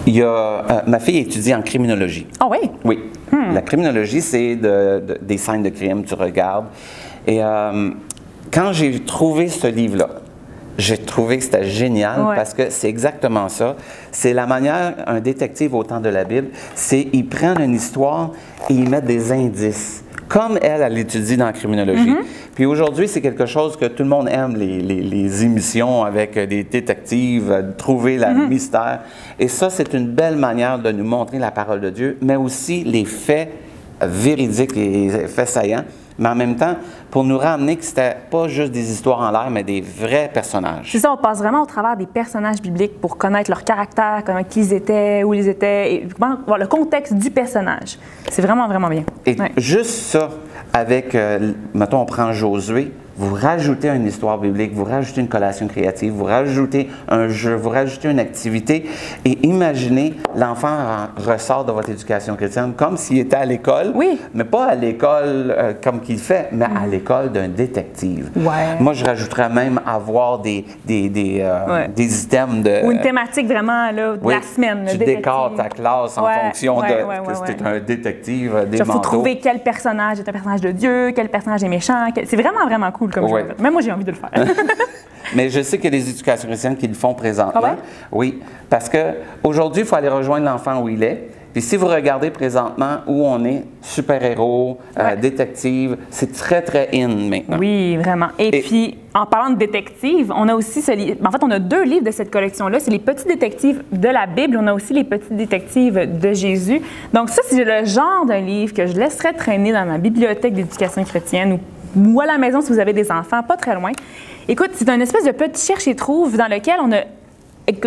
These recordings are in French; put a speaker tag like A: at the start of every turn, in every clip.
A: Ma fille étudie en criminologie.
B: Ah oui?
A: Oui. La criminologie, c'est des scènes de crime, tu regardes. Et quand j'ai trouvé ce livre-là, j'ai trouvé que c'était génial parce que c'est exactement ça. C'est la manière, un détective au temps de la Bible, c'est ils prennent une histoire et ils mettent des indices. Comme elle étudie dans la criminologie. Puis aujourd'hui, c'est quelque chose que tout le monde aime, les émissions avec des détectives, trouver le mystère. Et ça, c'est une belle manière de nous montrer la parole de Dieu, mais aussi les faits véridiques, les faits saillants, mais en même temps, pour nous ramener que c'était pas juste des histoires en l'air, mais des vrais personnages.
B: C'est ça, on passe vraiment au travers des personnages bibliques pour connaître leur caractère, comment ils étaient, où ils étaient, et voir le contexte du personnage. C'est vraiment, vraiment bien.
A: Et juste ça, avec, mettons, on prend Josué, vous rajoutez une histoire biblique, vous rajoutez une collation créative, vous rajoutez un jeu, vous rajoutez une activité et imaginez, l'enfant ressort de votre éducation chrétienne comme s'il était à l'école, mais pas à l'école comme qu'il fait, mais à l'école d'un détective. Moi, je rajouterais même avoir des items de...
B: Ou une thématique vraiment là, de la semaine.
A: Tu décores ta classe en fonction de que c'était un détective, des manteaux.
B: Il faut trouver quel personnage est un personnage de Dieu, quel personnage est méchant. C'est vraiment, vraiment cool comme jeu. Même moi, j'ai envie de le faire.
A: Mais je sais qu'il y a des éducations chrétiennes qui le font présentement. Oui, parce qu'aujourd'hui, il faut aller rejoindre l'enfant où il est. Puis si vous regardez présentement où on est, super-héros, détective, c'est très, très in maintenant.
B: Oui, vraiment. Et puis, en parlant de détective, on a aussi ce livre. En fait, on a 2 livres de cette collection-là. C'est les petits détectives de la Bible. On a aussi les petits détectives de Jésus. Donc ça, c'est le genre d'un livre que je laisserais traîner dans ma bibliothèque d'éducation chrétienne ou à la maison si vous avez des enfants, pas très loin. Écoute, c'est un espèce de petit cherche et trouve dans lequel on a...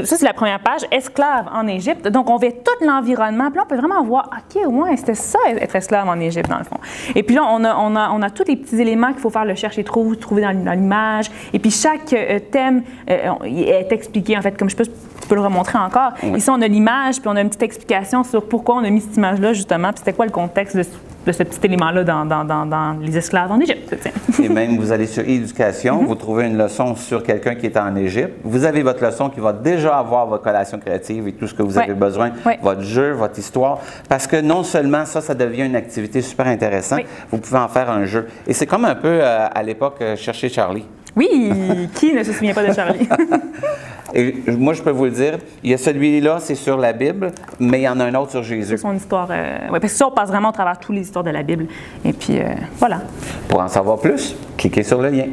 B: Ça, c'est la première page, esclave en Égypte. Donc, on voit tout l'environnement. Puis là, on peut vraiment voir, OK, ouais, c'était ça, être esclave en Égypte, dans le fond. Et puis là, on a tous les petits éléments qu'il faut faire le cherche et trouver dans l'image. Et puis, chaque thème est expliqué, en fait, comme je peux le remontrer encore. Ici, on a l'image, puis on a une petite explication sur pourquoi on a mis cette image-là, justement, puis c'était quoi le contexte de ce petit élément-là dans les esclaves en Égypte.
A: Et même, vous allez sur Éducation, vous trouvez une leçon sur quelqu'un qui est en Égypte. Vous avez votre leçon qui va déjà avoir votre collation créative et tout ce que vous avez besoin, votre jeu, votre histoire. Parce que non seulement ça devient une activité super intéressante, vous pouvez en faire un jeu. Et c'est comme un peu, à l'époque, Chercher Charlie.
B: Oui, qui ne se souvient pas de Charlie?
A: Et moi, je peux vous le dire, il y a celui-là, c'est sur la Bible, mais il y en a un autre sur Jésus.
B: C'est son histoire. Parce que ça, on passe vraiment au travers de toutes les histoires de la Bible. Et puis, voilà.
A: Pour en savoir plus, cliquez sur le lien.